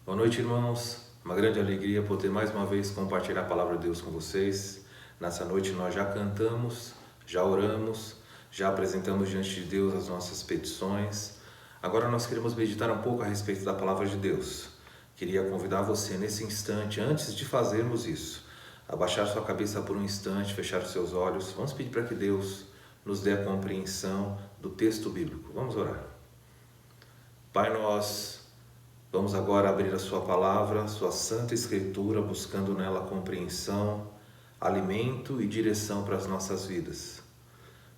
Boa noite, irmãos. Uma grande alegria poder mais uma vez compartilhar a palavra de Deus com vocês. Nessa noite nós já cantamos, já oramos, já apresentamos diante de Deus as nossas petições. Agora nós queremos meditar um pouco a respeito da palavra de Deus. Queria convidar você nesse instante, antes de fazermos isso, a baixar sua cabeça por um instante, fechar os seus olhos. Vamos pedir para que Deus nos dê a compreensão do texto bíblico. Vamos orar. Pai, nós vamos agora abrir a sua palavra, sua santa escritura, buscando nela compreensão, alimento e direção para as nossas vidas.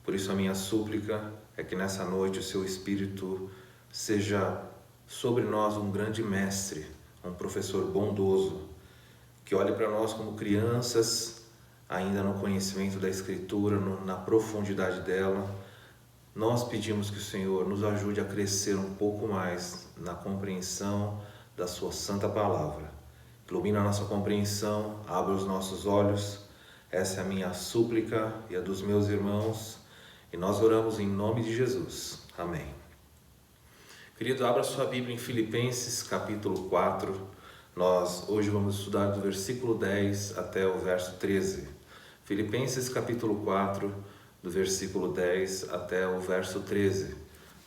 Por isso a minha súplica é que nessa noite o seu Espírito seja sobre nós um grande mestre, um professor bondoso, que olhe para nós como crianças, ainda no conhecimento da escritura, na profundidade dela. Nós pedimos que o Senhor nos ajude a crescer um pouco mais na compreensão da sua santa palavra. Ilumina a nossa compreensão, abre os nossos olhos. Essa é a minha súplica e a dos meus irmãos. E nós oramos em nome de Jesus. Amém. Querido, abra sua Bíblia em Filipenses capítulo 4. Nós hoje vamos estudar do versículo 10 até o verso 13. Filipenses capítulo 4, do versículo 10 até o verso 13.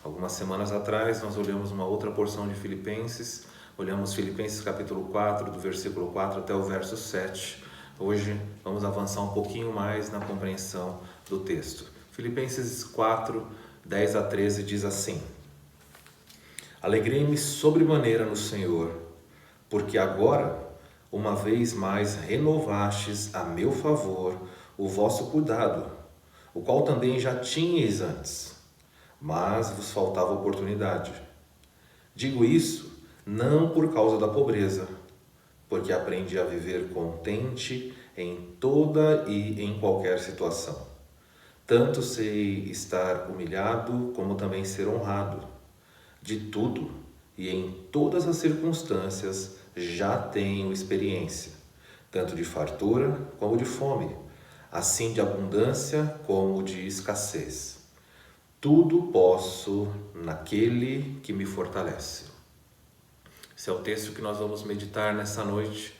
Algumas semanas atrás nós olhamos uma outra porção de Filipenses, olhamos Filipenses capítulo 4, do versículo 4 até o verso 7. Hoje vamos avançar um pouquinho mais na compreensão do texto. Filipenses 4, 10 a 13 diz assim: Alegrei-me sobremaneira no Senhor, porque agora, uma vez mais, renovastes a meu favor o vosso cuidado, o qual também já tinhais antes, mas vos faltava oportunidade. Digo isso não por causa da pobreza, porque aprendi a viver contente em toda e em qualquer situação. Tanto sei estar humilhado como também ser honrado. De tudo e em todas as circunstâncias já tenho experiência, tanto de fartura como de fome, assim de abundância como de escassez. Tudo posso naquele que me fortalece. Esse é o texto que nós vamos meditar nessa noite.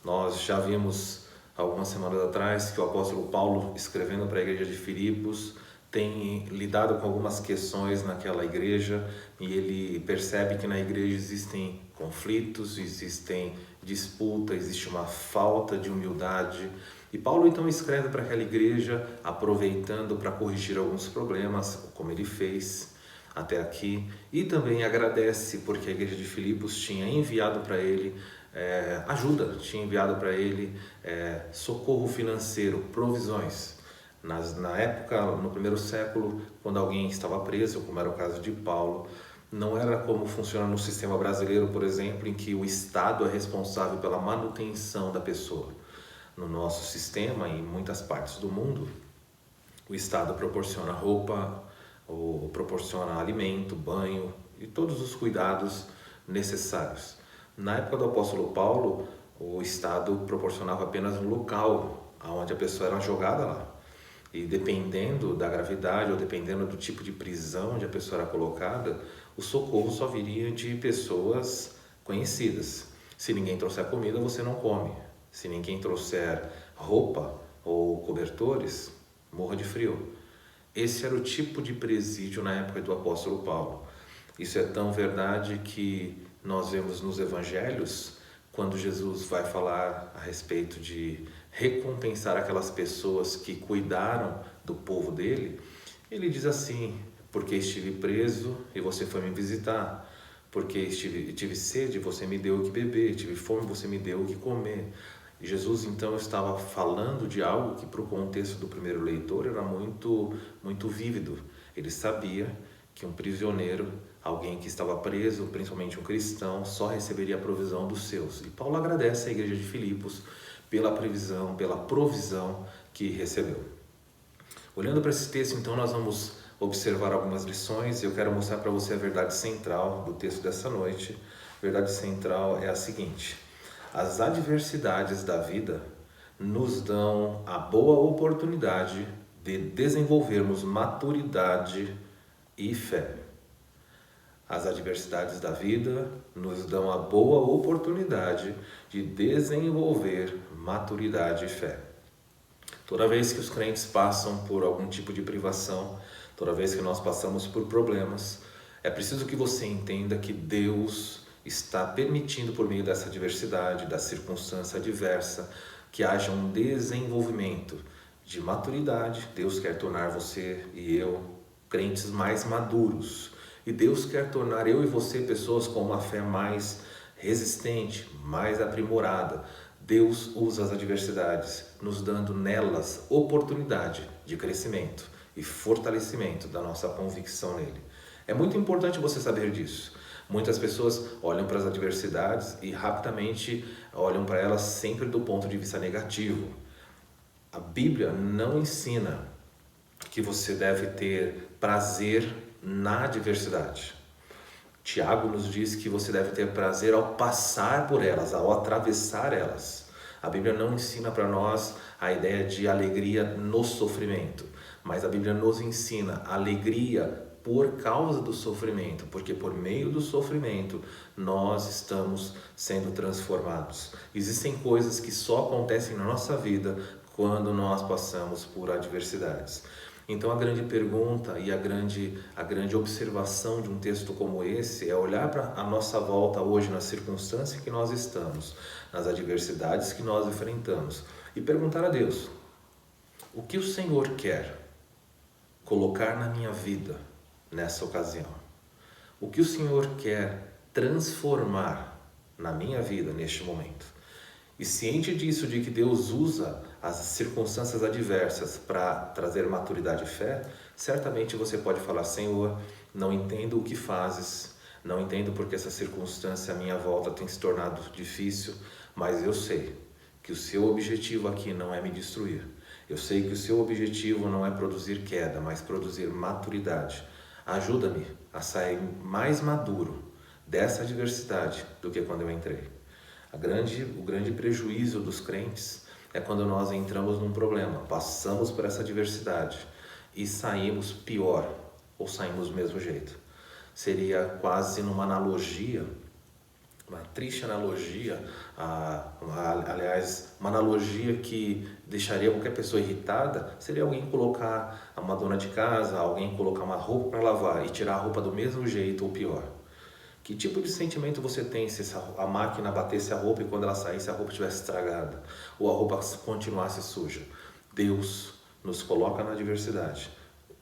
Nós já vimos algumas semanas atrás que o apóstolo Paulo, escrevendo para a igreja de Filipos, tem lidado com algumas questões naquela igreja e ele percebe que na igreja existem conflitos, existem disputas, existe uma falta de humildade. E Paulo então escreve para aquela igreja, aproveitando para corrigir alguns problemas, como ele fez até aqui, e também agradece porque a igreja de Filipos tinha enviado para ele ajuda, tinha enviado para ele socorro financeiro, provisões. Na época, no primeiro século, quando alguém estava preso, como era o caso de Paulo, não era como funciona no sistema brasileiro, por exemplo, em que o Estado é responsável pela manutenção da pessoa. No nosso sistema, em muitas partes do mundo, o Estado proporciona roupa, ou proporciona alimento, banho e todos os cuidados necessários. Na época do apóstolo Paulo, o Estado proporcionava apenas um local onde a pessoa era jogada lá. E dependendo da gravidade ou dependendo do tipo de prisão onde a pessoa era colocada, o socorro só viria de pessoas conhecidas. Se ninguém trouxer comida, você não come. Se ninguém trouxer roupa ou cobertores, morra de frio. Esse era o tipo de presídio na época do apóstolo Paulo. Isso é tão verdade que nós vemos nos evangelhos, quando Jesus vai falar a respeito de recompensar aquelas pessoas que cuidaram do povo dele, ele diz assim: porque estive preso e você foi me visitar, porque tive sede, você me deu o que beber, tive fome, você me deu o que comer. E Jesus então estava falando de algo que para o contexto do primeiro leitor era muito, muito vívido. Ele sabia que um prisioneiro, alguém que estava preso, principalmente um cristão, só receberia a provisão dos seus. E Paulo agradece à igreja de Filipos pela provisão que recebeu. Olhando para esse texto, então, nós vamos observar algumas lições e eu quero mostrar para você a verdade central do texto dessa noite. A verdade central é a seguinte: as adversidades da vida nos dão a boa oportunidade de desenvolvermos maturidade e fé. As adversidades da vida nos dão a boa oportunidade de desenvolver maturidade e fé. Toda vez que os crentes passam por algum tipo de privação, toda vez que nós passamos por problemas, é preciso que você entenda que Deus está permitindo, por meio dessa adversidade, da circunstância adversa, que haja um desenvolvimento de maturidade. Deus quer tornar você e eu crentes mais maduros. E Deus quer tornar eu e você pessoas com uma fé mais resistente, mais aprimorada. Deus usa as adversidades, nos dando nelas oportunidade de crescimento e fortalecimento da nossa convicção nele. É muito importante você saber disso. Muitas pessoas olham para as adversidades e rapidamente olham para elas sempre do ponto de vista negativo. A Bíblia não ensina que você deve ter prazer na adversidade. Tiago nos diz que você deve ter prazer ao passar por elas, ao atravessar elas. A Bíblia não ensina para nós a ideia de alegria no sofrimento, mas a Bíblia nos ensina alegria por causa do sofrimento, porque por meio do sofrimento nós estamos sendo transformados. Existem coisas que só acontecem na nossa vida quando nós passamos por adversidades. Então a grande pergunta e a grande observação de um texto como esse é olhar para a nossa volta hoje, na circunstância que nós estamos, nas adversidades que nós enfrentamos, e perguntar a Deus: o que o Senhor quer colocar na minha vida nessa ocasião? O que o Senhor quer transformar na minha vida neste momento? E ciente disso, de que Deus usa as circunstâncias adversas para trazer maturidade e fé, certamente você pode falar: Senhor, não entendo o que fazes, não entendo porque essa circunstância à minha volta tem se tornado difícil, mas eu sei que o seu objetivo aqui não é me destruir. Eu sei que o seu objetivo não é produzir queda, mas produzir maturidade. Ajuda-me a sair mais maduro dessa adversidade do que quando eu entrei. O grande prejuízo dos crentes é quando nós entramos num problema, passamos por essa adversidade e saímos pior ou saímos do mesmo jeito. Seria quase numa analogia, uma triste analogia, aliás, uma analogia que deixaria qualquer pessoa irritada, seria alguém colocar uma dona de casa, alguém colocar uma roupa para lavar e tirar a roupa do mesmo jeito ou pior. Que tipo de sentimento você tem se a máquina batesse a roupa e quando ela saísse a roupa estivesse estragada ou a roupa continuasse suja? Deus nos coloca na adversidade,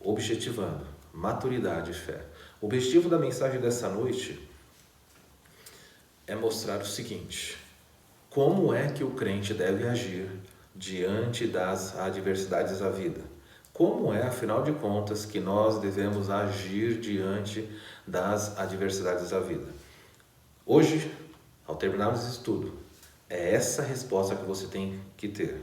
objetivando maturidade e fé. O objetivo da mensagem dessa noite é mostrar o seguinte: como é que o crente deve agir diante das adversidades da vida? Como é, afinal de contas, que nós devemos agir diante das adversidades da vida? Hoje, ao terminarmos esse estudo, é essa resposta que você tem que ter.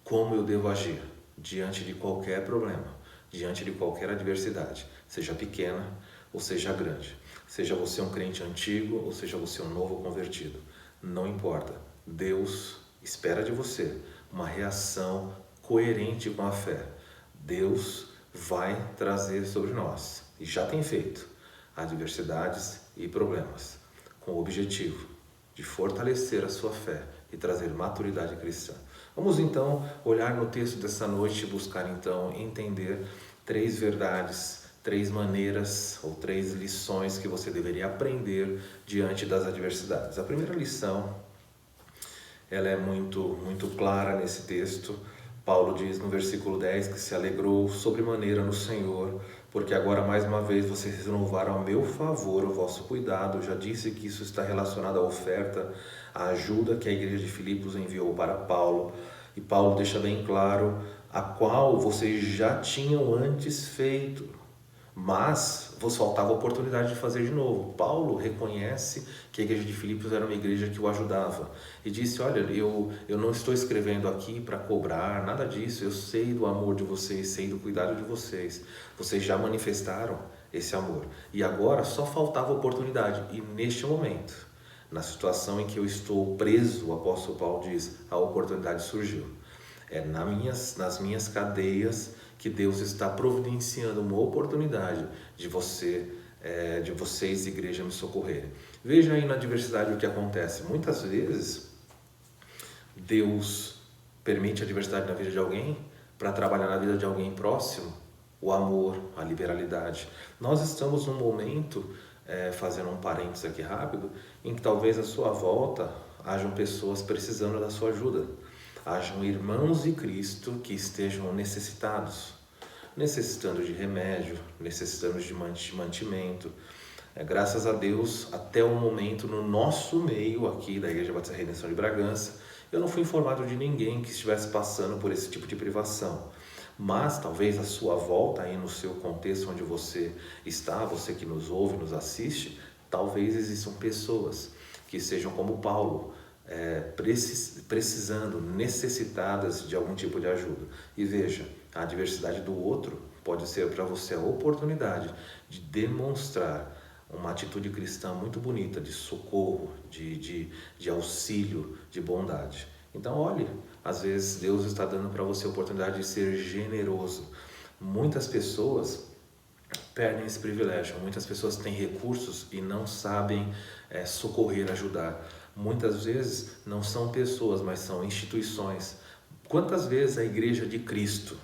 Como eu devo agir diante de qualquer problema, diante de qualquer adversidade, seja pequena ou seja grande, seja você um crente antigo ou seja você um novo convertido, não importa. Deus espera de você uma reação coerente com a fé. Deus vai trazer sobre nós, e já tem feito, adversidades e problemas, com o objetivo de fortalecer a sua fé e trazer maturidade cristã. Vamos então olhar no texto dessa noite e buscar então entender 3 verdades, 3 maneiras ou 3 lições que você deveria aprender diante das adversidades. A primeira lição, ela é muito clara nesse texto. Paulo diz no versículo 10 que se alegrou sobremaneira no Senhor, porque agora mais uma vez vocês renovaram a meu favor o vosso cuidado. Eu já disse que isso está relacionado à oferta, à ajuda que a igreja de Filipos enviou para Paulo. E Paulo deixa bem claro a qual vocês já tinham antes feito, mas vos faltava a oportunidade de fazer de novo. Paulo reconhece que a igreja de Filipos era uma igreja que o ajudava e disse: olha, eu não estou escrevendo aqui para cobrar, nada disso. Eu sei do amor de vocês, sei do cuidado de vocês. Vocês já manifestaram esse amor e agora só faltava oportunidade. E neste momento, na situação em que eu estou preso, o apóstolo Paulo diz, a oportunidade surgiu. É nas minhas cadeias que Deus está providenciando uma oportunidade de você de vocês, igreja, me socorrerem. Veja aí na diversidade o que acontece. Muitas vezes, Deus permite a diversidade na vida de alguém para trabalhar na vida de alguém próximo, o amor, a liberalidade. Nós estamos num momento, fazendo um parênteses aqui rápido, em que talvez à sua volta hajam pessoas precisando da sua ajuda. Hajam irmãos de Cristo que estejam necessitados, necessitando de remédio, necessitando de mantimento. Graças a Deus, até o momento, no nosso meio aqui da Igreja Batista Redenção de Bragança, eu não fui informado de ninguém que estivesse passando por esse tipo de privação. Mas talvez a sua volta aí no seu contexto onde você está, você que nos ouve, nos assiste, talvez existam pessoas que sejam como Paulo, precisando, necessitadas de algum tipo de ajuda. E veja, a diversidade do outro pode ser para você a oportunidade de demonstrar uma atitude cristã muito bonita, de socorro, de auxílio, de bondade. Então olhe, às vezes Deus está dando para você a oportunidade de ser generoso. Muitas pessoas perdem esse privilégio, muitas pessoas têm recursos e não sabem socorrer, ajudar. Muitas vezes não são pessoas, mas são instituições. Quantas vezes a Igreja de Cristo,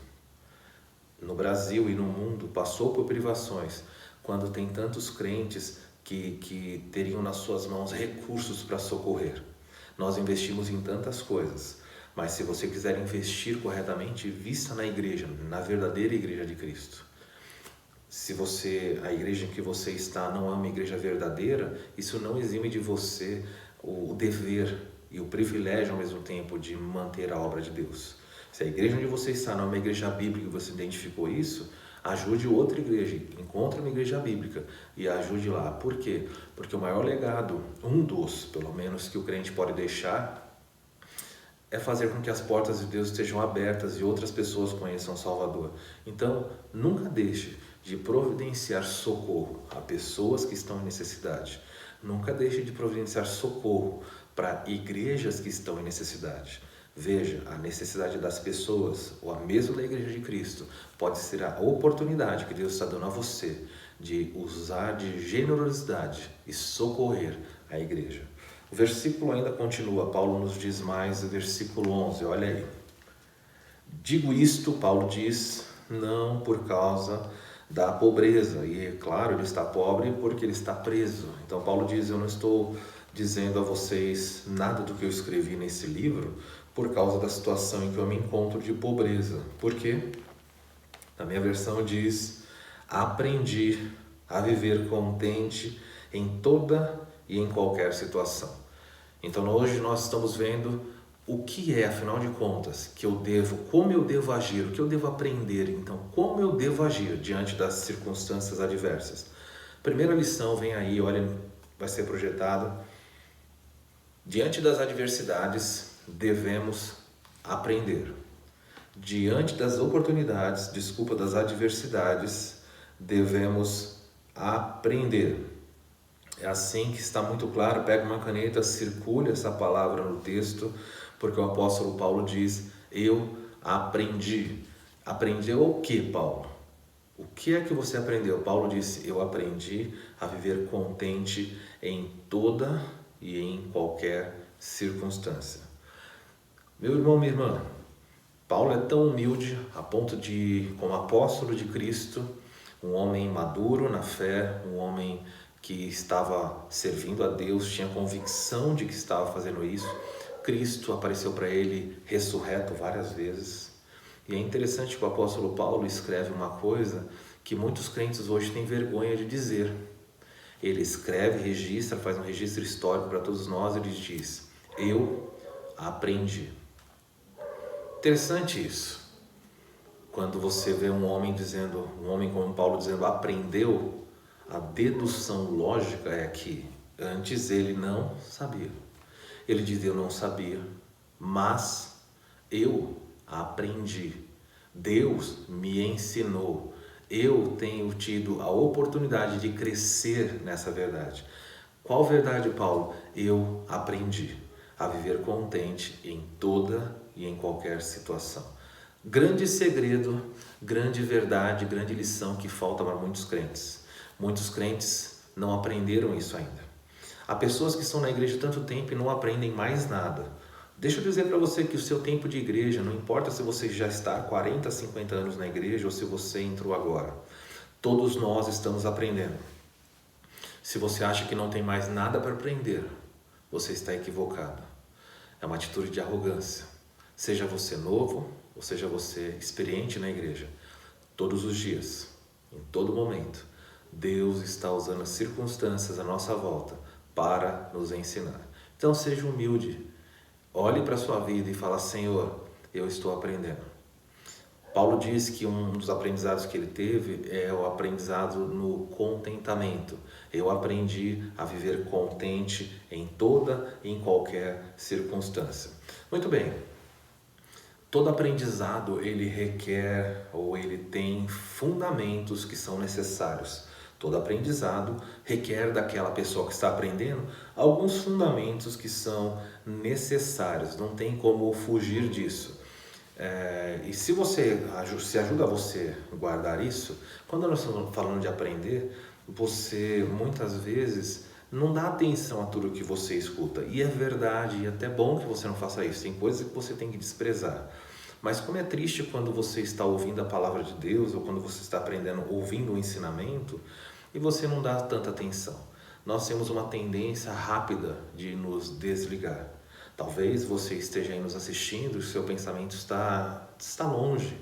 no Brasil e no mundo, passou por privações, quando tem tantos crentes que teriam nas suas mãos recursos para socorrer? Nós investimos em tantas coisas, mas se você quiser investir corretamente, vista na igreja, na verdadeira Igreja de Cristo. Se a igreja em que você está não é uma igreja verdadeira, isso não exime de você o dever e o privilégio ao mesmo tempo de manter a obra de Deus. Se a igreja onde você está não é uma igreja bíblica e você identificou isso, ajude outra igreja, encontre uma igreja bíblica e ajude lá. Por quê? Porque o maior legado, pelo menos, que o crente pode deixar é fazer com que as portas de Deus estejam abertas e outras pessoas conheçam o Salvador. Então, nunca deixe de providenciar socorro a pessoas que estão em necessidade. Nunca deixe de providenciar socorro para igrejas que estão em necessidade. Veja, a necessidade das pessoas, ou a mesma da Igreja de Cristo, pode ser a oportunidade que Deus está dando a você de usar de generosidade e socorrer a igreja. O versículo ainda continua, Paulo nos diz mais, o versículo 11, olha aí. Digo isto, Paulo diz, não por causa da pobreza, e é claro, ele está pobre porque ele está preso. Então Paulo diz, eu não estou dizendo a vocês nada do que eu escrevi nesse livro por causa da situação em que eu me encontro de pobreza. Por quê? Na minha versão diz, aprendi a viver contente em toda e em qualquer situação. Então hoje nós estamos vendo o que é, afinal de contas, como eu devo agir, o que eu devo aprender, então, como eu devo agir diante das circunstâncias adversas. Primeira lição vem aí, olha, vai ser projetada. Diante das adversidades, devemos aprender. Diante das oportunidades, das adversidades, devemos aprender. É assim que está muito claro, pega uma caneta, circule essa palavra no texto, porque o apóstolo Paulo diz, eu aprendi. Aprendeu o que, Paulo? O que é que você aprendeu? Paulo disse, eu aprendi a viver contente em toda e em qualquer circunstância. Meu irmão, minha irmã, Paulo é tão humilde a ponto de, como apóstolo de Cristo, um homem maduro na fé, um homem que estava servindo a Deus, tinha convicção de que estava fazendo isso. Cristo apareceu para ele ressurreto várias vezes. E é interessante que o apóstolo Paulo escreve uma coisa que muitos crentes hoje têm vergonha de dizer. Ele escreve, registra, faz um registro histórico para todos nós, ele diz, eu aprendi. Interessante isso. Quando você vê um homem como Paulo dizendo, aprendeu, a dedução lógica é que antes ele não sabia. Ele diz, eu não sabia, mas eu aprendi. Deus me ensinou. Eu tenho tido a oportunidade de crescer nessa verdade. Qual verdade, Paulo? Eu aprendi a viver contente em toda e em qualquer situação. Grande segredo, grande verdade, grande lição que falta para muitos crentes. Muitos crentes não aprenderam isso ainda. Há pessoas que estão na igreja tanto tempo e não aprendem mais nada. Deixa eu dizer para você que o seu tempo de igreja, não importa se você já está há 40, 50 anos na igreja ou se você entrou agora, todos nós estamos aprendendo. Se você acha que não tem mais nada para aprender, você está equivocado. É uma atitude de arrogância. Seja você novo ou seja você experiente na igreja, todos os dias, em todo momento, Deus está usando as circunstâncias à nossa volta para nos ensinar. Então seja humilde, olhe para a sua vida e fala: Senhor, eu estou aprendendo. Paulo diz que um dos aprendizados que ele teve é o aprendizado no contentamento. Eu aprendi a viver contente em toda e em qualquer circunstância. Muito bem, todo aprendizado ele requer ou ele tem fundamentos que são necessários. Todo aprendizado requer daquela pessoa que está aprendendo alguns fundamentos que são necessários, não tem como fugir disso. E se você se ajuda você a guardar isso, quando nós estamos falando de aprender, você muitas vezes não dá atenção a tudo que você escuta. E é verdade, e é até bom que você não faça isso. Tem coisas que você tem que desprezar. Mas como é triste quando você está ouvindo a palavra de Deus ou quando você está aprendendo, ouvindo o ensinamento e você não dá tanta atenção. Nós temos uma tendência rápida de nos desligar. Talvez você esteja aí nos assistindo e o seu pensamento está longe.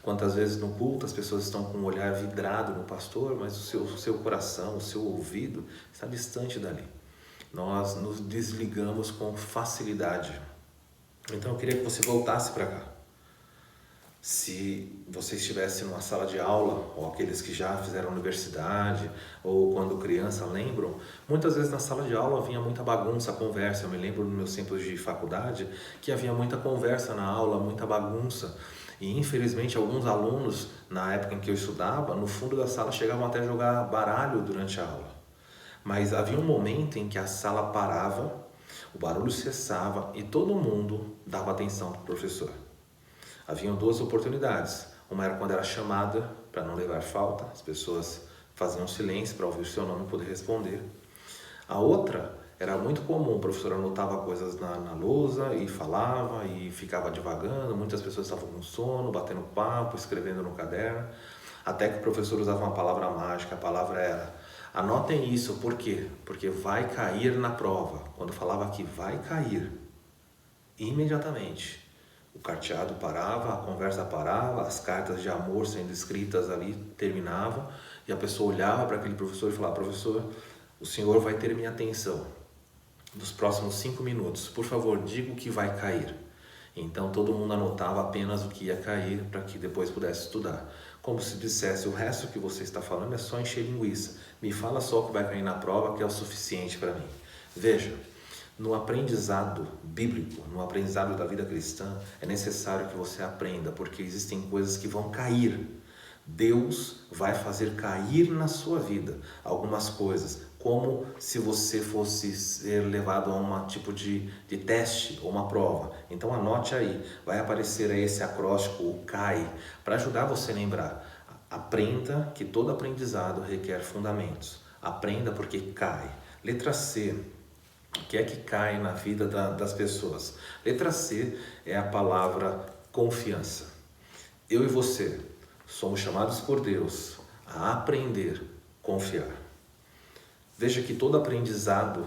Quantas vezes no culto as pessoas estão com um olhar vidrado no pastor, mas o seu coração, o seu ouvido está distante dali. Nós nos desligamos com facilidade. Então eu queria que você voltasse para cá. Se você estivesse numa sala de aula, ou aqueles que já fizeram universidade, ou quando criança lembram, muitas vezes na sala de aula havia muita bagunça, conversa. Eu me lembro nos meus tempos de faculdade que havia muita conversa na aula, muita bagunça. E infelizmente alguns alunos, na época em que eu estudava, no fundo da sala chegavam até a jogar baralho durante a aula. Mas havia um momento em que a sala parava, o barulho cessava e todo mundo dava atenção para o professor. Haviam duas oportunidades. Uma era quando era chamada para não levar falta, as pessoas faziam silêncio para ouvir o seu nome e poder responder. A outra era muito comum, o professor anotava coisas na lousa e falava e ficava divagando, muitas pessoas estavam com sono, batendo papo, escrevendo no caderno, até que o professor usava uma palavra mágica, a palavra era: anotem isso, por quê? Porque vai cair na prova. Quando falava que vai cair, imediatamente o carteado parava, a conversa parava, as cartas de amor sendo escritas ali terminavam e a pessoa olhava para aquele professor e falava: professor, o senhor vai ter minha atenção nos próximos 5 minutos, por favor, diga o que vai cair. Então todo mundo anotava apenas o que ia cair para que depois pudesse estudar. Como se dissesse: o resto que você está falando é só encher linguiça, me fala só o que vai cair na prova, que é o suficiente para mim. Veja, no aprendizado bíblico, no aprendizado da vida cristã, é necessário que você aprenda, porque existem coisas que vão cair. Deus vai fazer cair na sua vida algumas coisas, como se você fosse ser levado a um tipo de teste ou uma prova. Então anote aí, vai aparecer aí esse acróstico, o CAI, para ajudar você a lembrar. Aprenda que todo aprendizado requer fundamentos. Aprenda porque cai. Letra C. O que é que cai na vida das pessoas? Letra C é a palavra confiança. Eu e você somos chamados por Deus a aprender a confiar. Veja que todo aprendizado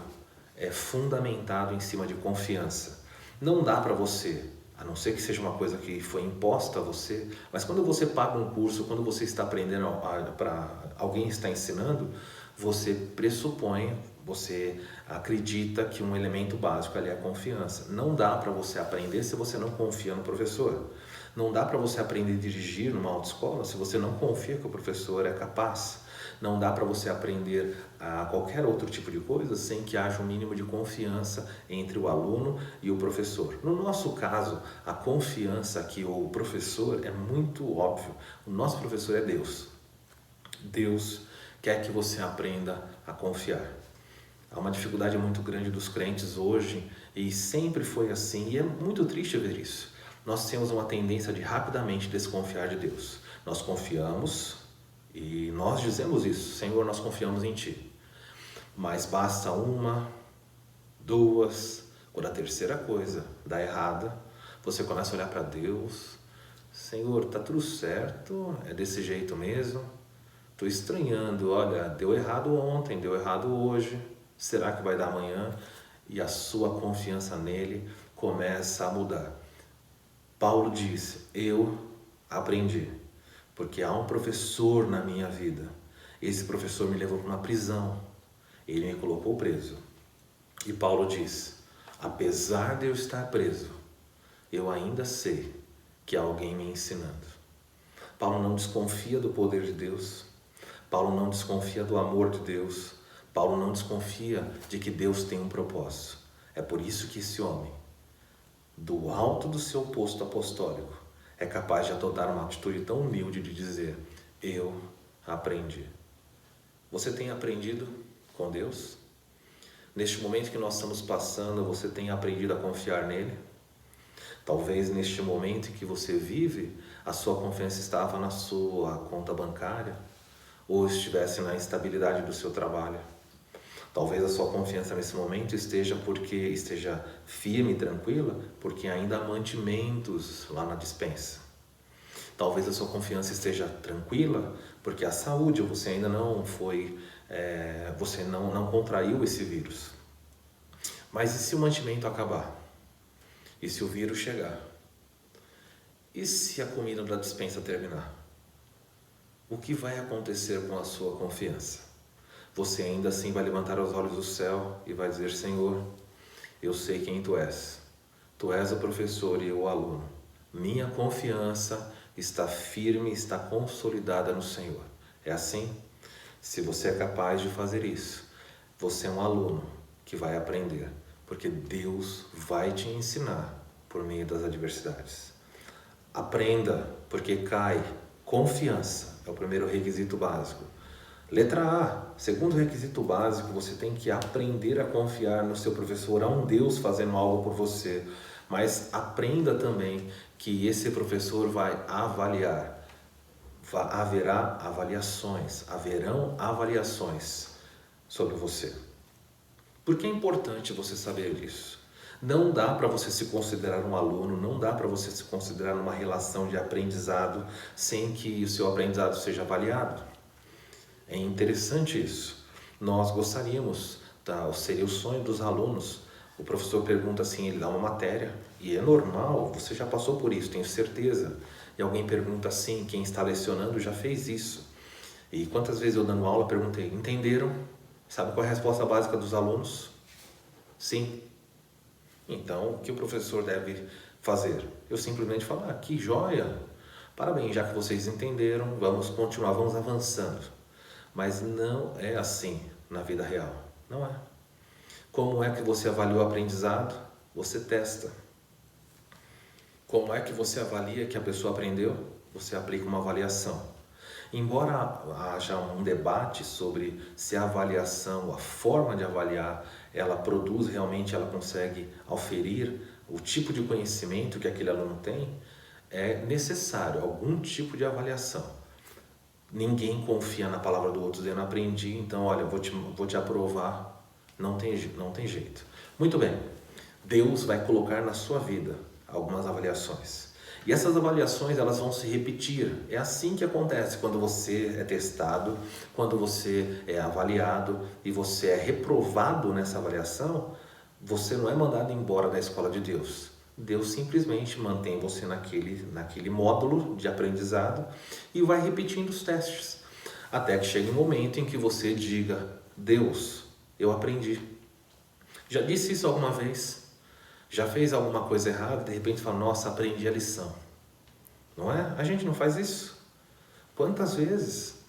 é fundamentado em cima de confiança. Não dá para você, a não ser que seja uma coisa que foi imposta a você, mas quando você paga um curso, quando você está aprendendo, para alguém está ensinando, você pressupõe, você acredita que um elemento básico ali é a confiança. Não dá para você aprender se você não confia no professor. Não dá para você aprender a dirigir numa autoescola se você não confia que o professor é capaz. Não dá para você aprender a qualquer outro tipo de coisa sem que haja um mínimo de confiança entre o aluno e o professor. No nosso caso, a confiança que o professor é muito óbvio. O nosso professor é Deus. Deus quer que você aprenda a confiar. Há uma dificuldade muito grande dos crentes hoje e sempre foi assim, e é muito triste ver isso. Nós temos uma tendência de rapidamente desconfiar de Deus. Nós confiamos E nós dizemos isso: Senhor, nós confiamos em Ti. Mas basta uma, duas, quando a terceira coisa dá errada, você começa a olhar para Deus: Senhor, tá tudo certo? É desse jeito mesmo? Estou estranhando, olha, deu errado ontem, deu errado hoje, será que vai dar amanhã? E a sua confiança nele começa a mudar. Paulo diz: eu aprendi, porque há um professor na minha vida. Esse professor me levou para uma prisão, ele me colocou preso. E Paulo diz: apesar de eu estar preso, eu ainda sei que há alguém me ensinando. Paulo não desconfia do poder de Deus. Paulo não desconfia do amor de Deus. Paulo não desconfia de que Deus tem um propósito. É por isso que esse homem, do alto do seu posto apostólico, é capaz de adotar uma atitude tão humilde de dizer: eu aprendi. Você tem aprendido com Deus? Neste momento que nós estamos passando, você tem aprendido a confiar nele? Talvez neste momento em que você vive, a sua confiança estava na sua conta bancária, ou estivesse na instabilidade do seu trabalho. Talvez a sua confiança nesse momento esteja firme e tranquila, porque ainda há mantimentos lá na despensa. Talvez a sua confiança esteja tranquila, porque a saúde, você ainda não você não contraiu esse vírus. Mas e se o mantimento acabar? E se o vírus chegar? E se a comida da despensa terminar? O que vai acontecer com a sua confiança? Você ainda assim vai levantar os olhos do céu e vai dizer: Senhor, eu sei quem Tu és. Tu és o professor e eu o aluno. Minha confiança está firme, está consolidada no Senhor. É assim? Se você é capaz de fazer isso, você é um aluno que vai aprender, porque Deus vai te ensinar por meio das adversidades. Aprenda, porque cai. Confiança é o primeiro requisito básico. Letra A, segundo requisito básico, você tem que aprender a confiar no seu professor. Há um Deus fazendo algo por você, mas aprenda também que esse professor vai avaliar. Haverão avaliações sobre você. Por que é importante você saber disso? Não dá para você se considerar um aluno, não dá para você se considerar numa relação de aprendizado sem que o seu aprendizado seja avaliado. É interessante isso. Nós gostaríamos, seria o sonho dos alunos. O professor pergunta assim, ele dá uma matéria, e é normal, você já passou por isso, tenho certeza. E alguém pergunta assim, quem está lecionando já fez isso. E quantas vezes eu dando aula perguntei: entenderam? Sabe qual é a resposta básica dos alunos? Sim. Então, o que o professor deve fazer? Eu simplesmente falo: que joia! Parabéns, já que vocês entenderam, vamos continuar, vamos avançando. Mas não é assim na vida real, não é. Como é que você avalia o aprendizado? Você testa. Como é que você avalia que a pessoa aprendeu? Você aplica uma avaliação. Embora haja um debate sobre se a avaliação, a forma de avaliar, ela produz realmente, ela consegue auferir o tipo de conhecimento que aquele aluno tem, é necessário algum tipo de avaliação. Ninguém confia na palavra do outro dizendo: aprendi, então olha, vou te aprovar. Não tem jeito. Muito bem, Deus vai colocar na sua vida algumas avaliações. E essas avaliações, elas vão se repetir. É assim que acontece quando você é testado, quando você é avaliado e você é reprovado nessa avaliação. Você não é mandado embora da escola de Deus. Deus simplesmente mantém você naquele módulo de aprendizado e vai repetindo os testes, até que chegue um momento em que você diga: Deus, eu aprendi. Já disse isso alguma vez? Já fez alguma coisa errada, de repente fala: nossa, aprendi a lição. Não é? A gente não faz isso? Quantas vezes?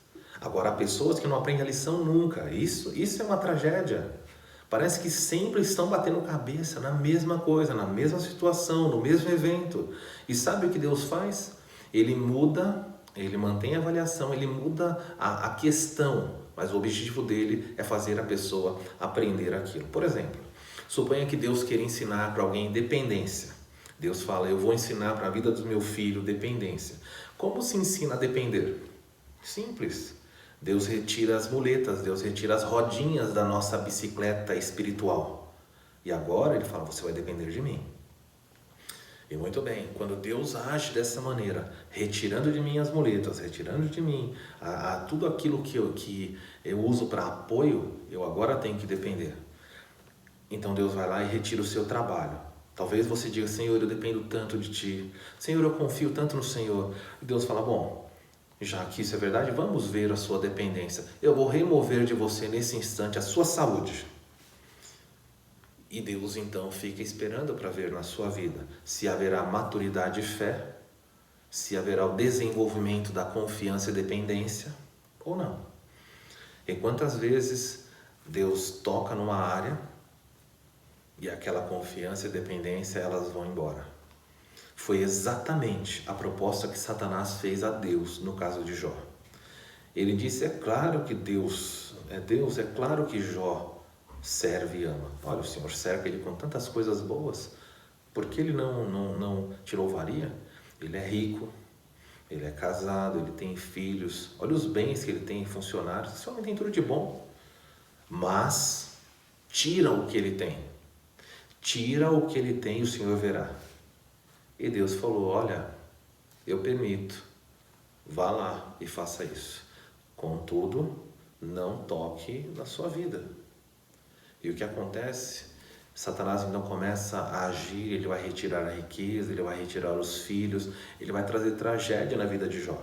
Agora, há pessoas que não aprendem a lição nunca. Isso é uma tragédia. Parece que sempre estão batendo cabeça na mesma coisa, na mesma situação, no mesmo evento. E sabe o que Deus faz? Ele muda, ele mantém a avaliação, ele muda a questão, mas o objetivo dele é fazer a pessoa aprender aquilo. Por exemplo, suponha que Deus queira ensinar para alguém dependência. Deus fala: eu vou ensinar para a vida do meu filho dependência. Como se ensina a depender? Simples. Deus retira as muletas, Deus retira as rodinhas da nossa bicicleta espiritual. E agora Ele fala, você vai depender de mim. E muito bem, quando Deus age dessa maneira, retirando de mim as muletas, retirando de mim tudo aquilo que eu uso para apoio, eu agora tenho que depender. Então Deus vai lá e retira o seu trabalho. Talvez você diga, Senhor, eu dependo tanto de Ti. Senhor, eu confio tanto no Senhor. E Deus fala, bom, já que isso é verdade, vamos ver a sua dependência. Eu vou remover de você nesse instante a sua saúde. E Deus então fica esperando para ver na sua vida se haverá maturidade e fé, se haverá o desenvolvimento da confiança e dependência ou não. E quantas vezes Deus toca numa área e aquela confiança e dependência elas vão embora. Foi exatamente a proposta que Satanás fez a Deus no caso de Jó. Ele disse, é claro que Deus, é claro que Jó serve e ama. Olha, o Senhor cerca ele com tantas coisas boas, por que ele não te louvaria? Ele é rico, ele é casado, ele tem filhos, olha os bens que ele tem, funcionários, esse homem tem tudo de bom, mas tira o que ele tem, o Senhor verá. E Deus falou, olha, eu permito, vá lá e faça isso, contudo, não toque na sua vida. E o que acontece? Satanás então começa a agir, ele vai retirar a riqueza, ele vai retirar os filhos, ele vai trazer tragédia na vida de Jó.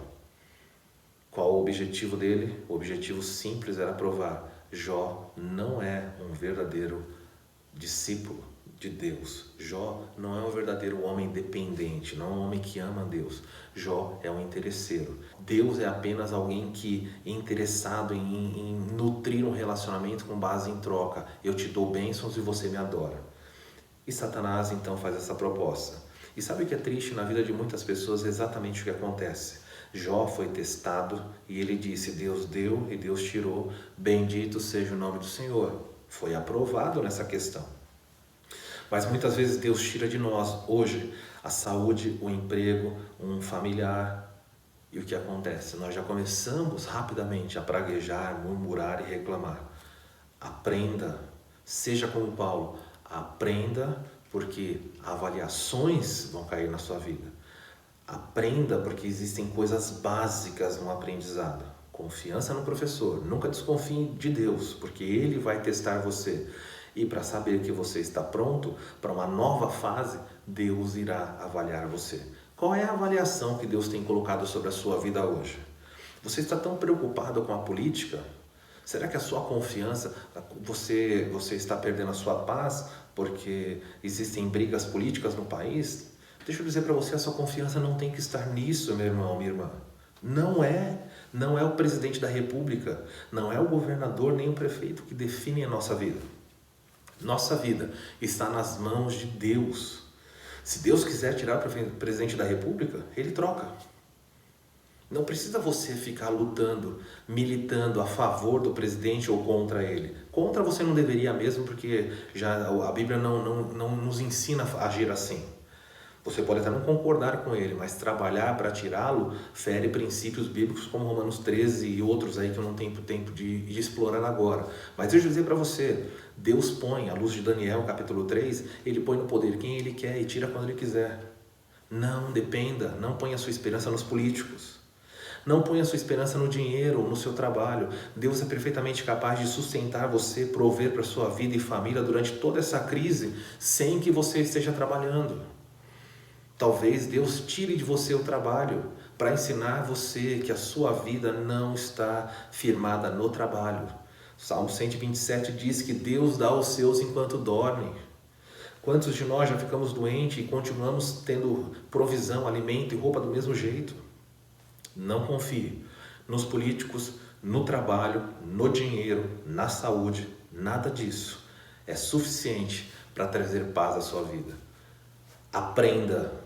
Qual o objetivo dele? O objetivo simples era provar, Jó não é um verdadeiro discípulo de Deus. Jó não é um verdadeiro homem dependente, não é um homem que ama Deus. Jó é um interesseiro. Deus é apenas alguém que é interessado em nutrir um relacionamento com base em troca. Eu te dou bênçãos e você me adora. E Satanás então faz essa proposta. E sabe o que é triste na vida de muitas pessoas? É exatamente o que acontece. Jó foi testado e ele disse, Deus deu e Deus tirou, bendito seja o nome do Senhor. Foi aprovado nessa questão. Mas muitas vezes Deus tira de nós, hoje, a saúde, o emprego, um familiar. E o que acontece? Nós já começamos rapidamente a praguejar, murmurar e reclamar. Aprenda, seja como Paulo, aprenda porque avaliações vão cair na sua vida. Aprenda porque existem coisas básicas no aprendizado. Confiança no professor, nunca desconfie de Deus, porque Ele vai testar você. E para saber que você está pronto para uma nova fase, Deus irá avaliar você. Qual é a avaliação que Deus tem colocado sobre a sua vida hoje? Você está tão preocupado com a política? Será que a sua confiança, você está perdendo a sua paz porque existem brigas políticas no país? Deixa eu dizer para você, a sua confiança não tem que estar nisso, meu irmão, minha irmã. Não é o presidente da república, não é o governador nem o prefeito que definem a nossa vida. Nossa vida está nas mãos de Deus. Se Deus quiser tirar o presidente da república, Ele troca. Não precisa você ficar lutando, militando a favor do presidente ou contra ele. Contra você não deveria mesmo, porque já a Bíblia não nos ensina a agir assim. Você pode até não concordar com ele, mas trabalhar para tirá-lo fere princípios bíblicos como Romanos 13 e outros aí que eu não tenho tempo de explorar agora. Mas deixa eu dizer para você, Deus põe, à luz de Daniel capítulo 3, Ele põe no poder quem Ele quer e tira quando Ele quiser. Não dependa, não ponha a sua esperança nos políticos. Não ponha a sua esperança no dinheiro ou no seu trabalho. Deus é perfeitamente capaz de sustentar você, prover para sua vida e família durante toda essa crise, sem que você esteja trabalhando. Talvez Deus tire de você o trabalho para ensinar você que a sua vida não está firmada no trabalho. Salmo 127 diz que Deus dá aos seus enquanto dormem. Quantos de nós já ficamos doentes e continuamos tendo provisão, alimento e roupa do mesmo jeito? Não confie nos políticos, no trabalho, no dinheiro, na saúde. Nada disso é suficiente para trazer paz à sua vida. Aprenda.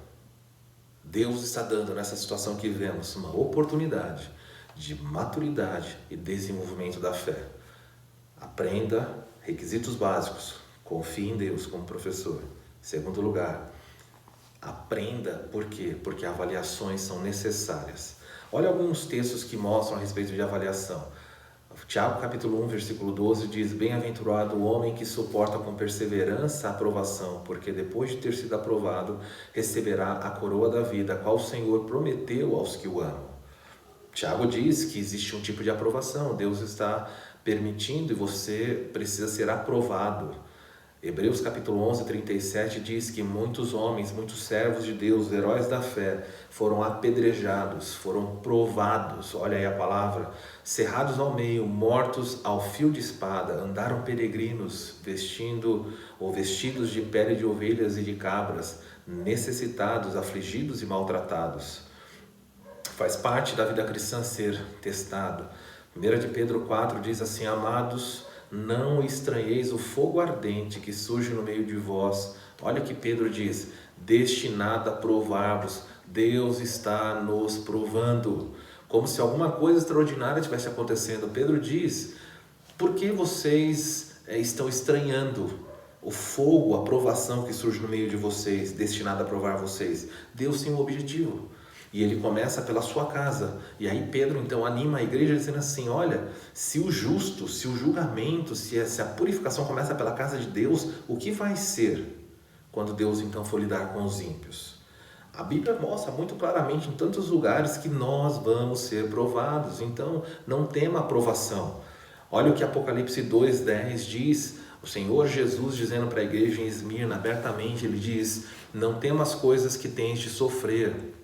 Deus está dando nessa situação que vivemos uma oportunidade de maturidade e desenvolvimento da fé. Aprenda requisitos básicos. Confie em Deus como professor. Segundo lugar, aprenda por quê? Porque avaliações são necessárias. Olha alguns textos que mostram a respeito de avaliação. Tiago capítulo 1, versículo 12 diz: Bem-aventurado o homem que suporta com perseverança a aprovação, porque depois de ter sido aprovado, receberá a coroa da vida, a qual o Senhor prometeu aos que o amam. Tiago diz que existe um tipo de aprovação, Deus está permitindo e você precisa ser aprovado. Hebreus capítulo 11, 37 diz que muitos homens, muitos servos de Deus, heróis da fé, foram apedrejados, foram provados, olha aí a palavra, cerrados ao meio, mortos ao fio de espada, andaram peregrinos, vestidos de pele de ovelhas e de cabras, necessitados, afligidos e maltratados. Faz parte da vida cristã ser testado. 1 de Pedro 4 diz assim: Amados, não estranheis o fogo ardente que surge no meio de vós. Olha o que Pedro diz: destinado a provar-vos. Deus está nos provando. Como se alguma coisa extraordinária estivesse acontecendo. Pedro diz: por que vocês estão estranhando o fogo, a provação que surge no meio de vocês, destinado a provar vocês? Deus tem um objetivo. E ele começa pela sua casa. E aí Pedro então anima a igreja dizendo assim: olha, se o justo, se o julgamento, se a purificação começa pela casa de Deus, o que vai ser quando Deus então for lidar com os ímpios? A Bíblia mostra muito claramente em tantos lugares que nós vamos ser provados. Então não tema a provação. Olha o que Apocalipse 2:10 diz. O Senhor Jesus dizendo para a igreja em Esmirna abertamente, ele diz: não temas coisas que tens de sofrer.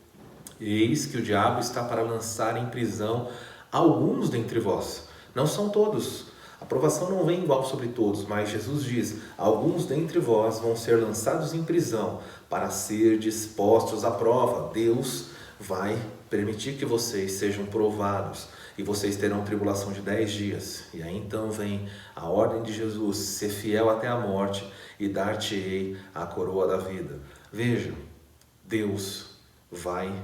Eis que o diabo está para lançar em prisão alguns dentre vós. Não são todos. A provação não vem igual sobre todos, mas Jesus diz: alguns dentre vós vão ser lançados em prisão para ser dispostos à prova. Deus vai permitir que vocês sejam provados e vocês terão tribulação de 10 dias. E aí então vem a ordem de Jesus: ser fiel até a morte e dar-te-ei a coroa da vida. Veja, Deus vai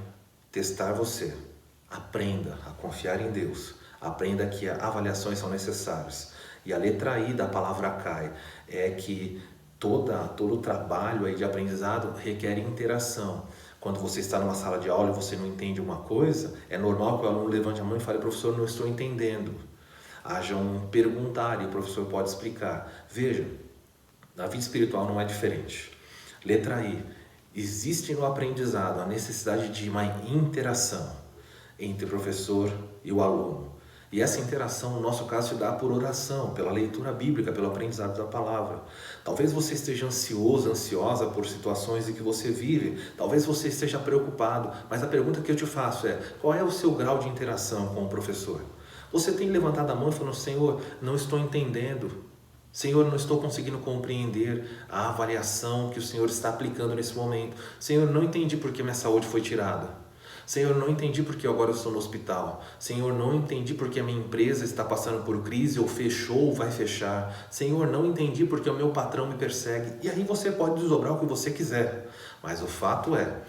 testar você. Aprenda a confiar em Deus. Aprenda que avaliações são necessárias. E a letra I da palavra CAI é que todo o trabalho aí de aprendizado requer interação. Quando você está numa sala de aula e você não entende uma coisa, é normal que o aluno levante a mão e fale: professor, não estou entendendo. Haja um perguntar e o professor pode explicar. Veja, na vida espiritual não é diferente. Letra I. Existe no aprendizado a necessidade de uma interação entre o professor e o aluno. E essa interação, no nosso caso, se dá por oração, pela leitura bíblica, pelo aprendizado da palavra. Talvez você esteja ansioso, ansiosa por situações em que você vive. Talvez você esteja preocupado. Mas a pergunta que eu te faço é: qual é o seu grau de interação com o professor? Você tem levantado a mão e falando: Senhor, não estou entendendo. Senhor, não estou conseguindo compreender a avaliação que o Senhor está aplicando nesse momento. Senhor, não entendi porque minha saúde foi tirada. Senhor, não entendi porque agora eu estou no hospital. Senhor, não entendi porque a minha empresa está passando por crise ou fechou ou vai fechar. Senhor, não entendi porque o meu patrão me persegue. E aí você pode desdobrar o que você quiser. Mas o fato é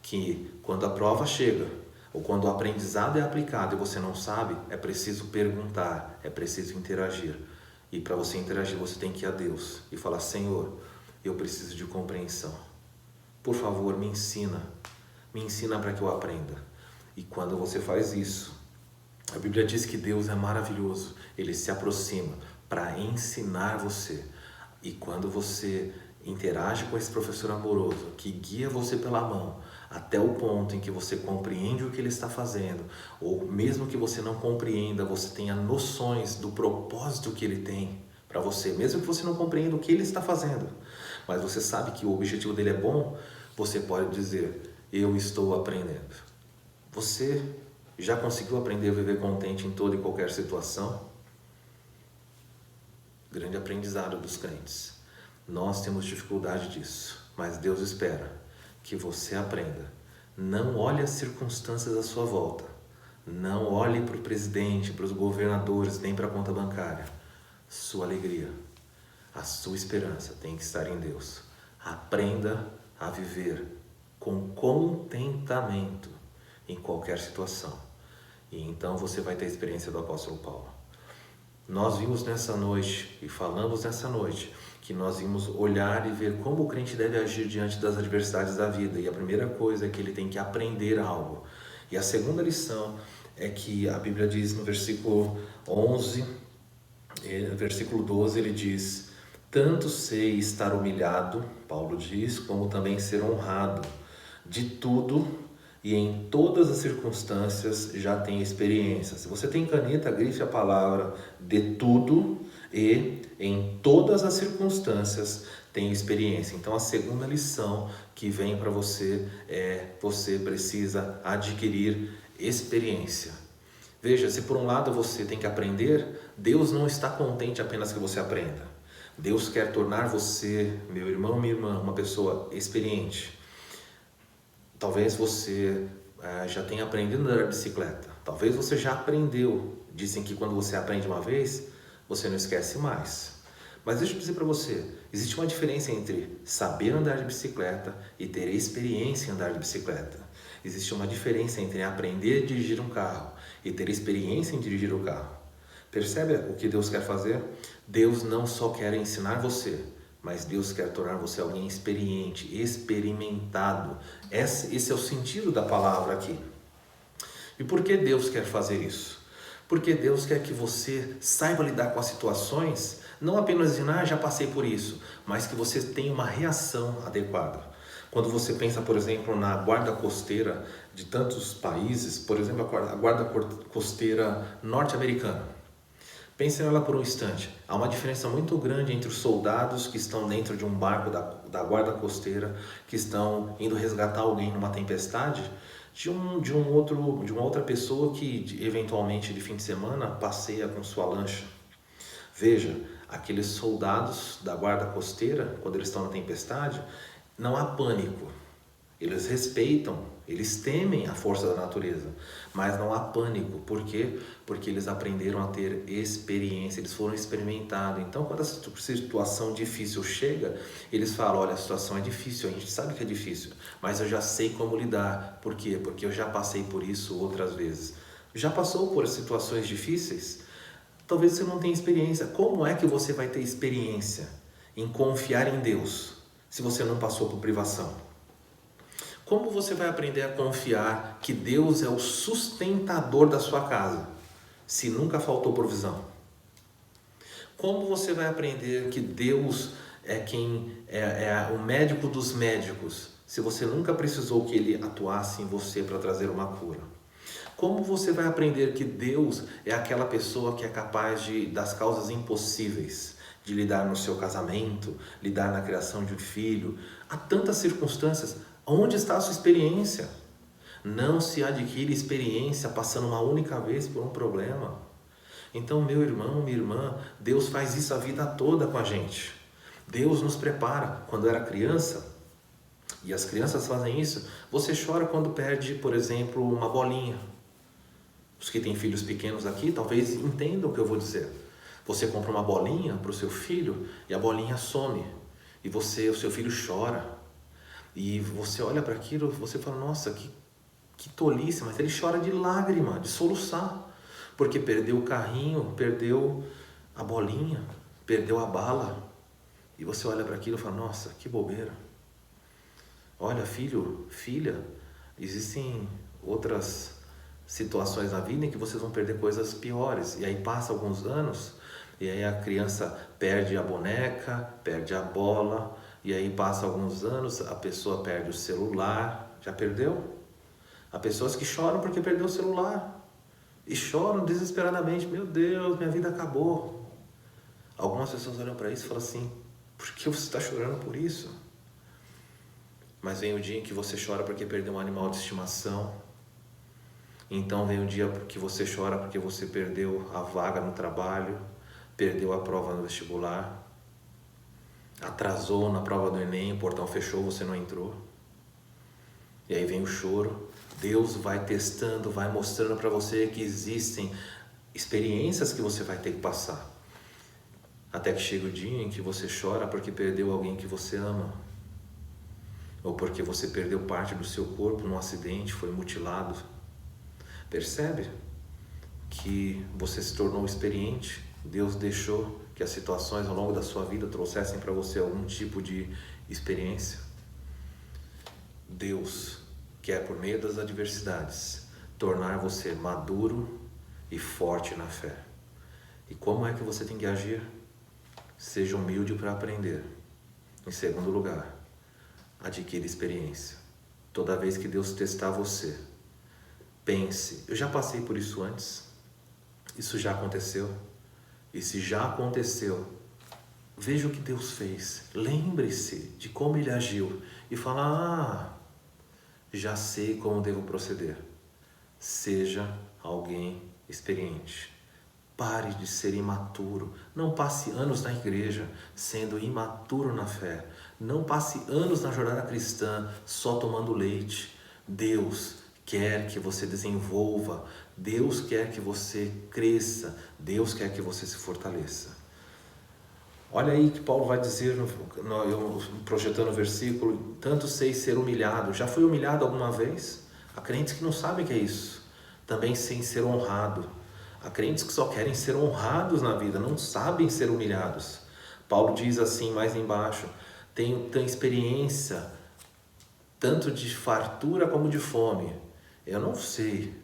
que quando a prova chega, ou quando o aprendizado é aplicado e você não sabe, é preciso perguntar, é preciso interagir. E para você interagir, você tem que ir a Deus e falar: Senhor, eu preciso de compreensão. Por favor, me ensina para que eu aprenda. E quando você faz isso, a Bíblia diz que Deus é maravilhoso. Ele se aproxima para ensinar você. E quando você interage com esse professor amoroso, que guia você pela mão, até o ponto em que você compreende o que ele está fazendo, ou mesmo que você não compreenda, você tenha noções do propósito que ele tem para você, mesmo que você não compreenda o que ele está fazendo, mas você sabe que o objetivo dele é bom, você pode dizer: eu estou aprendendo. Você já conseguiu aprender a viver contente em toda e qualquer situação? Grande aprendizado dos crentes. Nós temos dificuldade disso, mas Deus espera que você aprenda. Não olhe as circunstâncias à sua volta. Não olhe para o presidente, para os governadores, nem para a conta bancária. Sua alegria, a sua esperança tem que estar em Deus. Aprenda a viver com contentamento em qualquer situação. E então você vai ter a experiência do apóstolo Paulo. Nós vimos nessa noite e falamos nessa noite que nós vimos olhar e ver como o crente deve agir diante das adversidades da vida. E a primeira coisa é que ele tem que aprender algo. E a segunda lição é que a Bíblia diz no versículo 11, versículo 12, ele diz: tanto sei estar humilhado, Paulo diz, como também ser honrado. De tudo e em todas as circunstâncias já tenho experiência. Se você tem caneta, grife a palavra de tudo e em todas as circunstâncias tenho experiência. Então a segunda lição que vem para você é: você precisa adquirir experiência. Veja, se por um lado você tem que aprender, Deus não está contente apenas que você aprenda. Deus quer tornar você, meu irmão, minha irmã, uma pessoa experiente. Talvez você já tenha aprendido a andar de bicicleta. Talvez você já aprendeu. Dizem que quando você aprende uma vez, você não esquece mais. Mas deixa eu dizer para você, existe uma diferença entre saber andar de bicicleta e ter experiência em andar de bicicleta. Existe uma diferença entre aprender a dirigir um carro e ter experiência em dirigir o carro. Percebe o que Deus quer fazer? Deus não só quer ensinar você, mas Deus quer tornar você alguém experiente, experimentado. Esse é o sentido da palavra aqui. E por que Deus quer fazer isso? Porque Deus quer que você saiba lidar com as situações, não apenas dizendo, já passei por isso, mas que você tenha uma reação adequada. Quando você pensa, por exemplo, na guarda costeira de tantos países, por exemplo, a guarda costeira norte-americana, pense nela por um instante. Há uma diferença muito grande entre os soldados que estão dentro de um barco da guarda costeira, que estão indo resgatar alguém numa tempestade, de uma outra pessoa que eventualmente de fim de semana passeia com sua lancha. Veja, aqueles soldados da guarda costeira, quando eles estão na tempestade, não há pânico. Eles respeitam, eles temem a força da natureza, mas não há pânico. Por quê? Porque eles aprenderam a ter experiência, eles foram experimentados. Então, quando a situação difícil chega, eles falam, olha, a situação é difícil, a gente sabe que é difícil, mas eu já sei como lidar. Por quê? Porque eu já passei por isso outras vezes. Já passou por situações difíceis? Talvez você não tenha experiência. Como é que você vai ter experiência em confiar em Deus se você não passou por privação? Como você vai aprender a confiar que Deus é o sustentador da sua casa, se nunca faltou provisão? Como você vai aprender que Deus é o médico dos médicos, se você nunca precisou que Ele atuasse em você para trazer uma cura? Como você vai aprender que Deus é aquela pessoa que é capaz das causas impossíveis, de lidar no seu casamento, lidar na criação de um filho? Há tantas circunstâncias. Onde está a sua experiência? Não se adquire experiência passando uma única vez por um problema. Então, meu irmão, minha irmã, Deus faz isso a vida toda com a gente. Deus nos prepara. Quando era criança, e as crianças fazem isso, você chora quando perde, por exemplo, uma bolinha. Os que têm filhos pequenos aqui talvez entendam o que eu vou dizer. Você compra uma bolinha para o seu filho e a bolinha some. E o seu filho chora. E você olha para aquilo e você fala, nossa, que tolice, mas ele chora de lágrima, de soluçar, porque perdeu o carrinho, perdeu a bolinha, perdeu a bala. E você olha para aquilo e fala, nossa, que bobeira. Olha, filho, filha, existem outras situações na vida em que vocês vão perder coisas piores. E aí passa alguns anos, e aí a criança perde a boneca, perde a bola. E aí passa alguns anos, a pessoa perde o celular. Já perdeu? Há pessoas que choram porque perdeu o celular. E choram desesperadamente. Meu Deus, minha vida acabou. Algumas pessoas olham para isso e falam assim, por que você está chorando por isso? Mas vem o dia em que você chora porque perdeu um animal de estimação. Então vem o dia que você chora porque você perdeu a vaga no trabalho, perdeu a prova no vestibular, atrasou na prova do Enem, o portão fechou, você não entrou. E aí vem o choro. Deus vai testando, vai mostrando para você que existem experiências que você vai ter que passar. Até que chega o dia em que você chora porque perdeu alguém que você ama. Ou porque você perdeu parte do seu corpo num acidente, foi mutilado. Percebe que você se tornou experiente? Deus deixou que as situações ao longo da sua vida trouxessem para você algum tipo de experiência. Deus quer, por meio das adversidades, tornar você maduro e forte na fé. E como é que você tem que agir? Seja humilde para aprender. Em segundo lugar, adquira experiência. Toda vez que Deus testar você, pense, eu já passei por isso antes? Isso já aconteceu? E se já aconteceu, veja o que Deus fez. Lembre-se de como Ele agiu e fala, já sei como devo proceder. Seja alguém experiente. Pare de ser imaturo. Não passe anos na igreja sendo imaturo na fé. Não passe anos na jornada cristã só tomando leite. Deus quer que você desenvolva. Deus quer que você cresça. Deus quer que você se fortaleça. Olha aí que Paulo vai dizer, projetando o versículo, tanto sei ser humilhado. Já foi humilhado alguma vez? Há crentes que não sabem o que é isso. Também sem ser honrado. Há crentes que só querem ser honrados na vida, não sabem ser humilhados. Paulo diz assim mais embaixo, tenho experiência tanto de fartura como de fome. Eu não sei.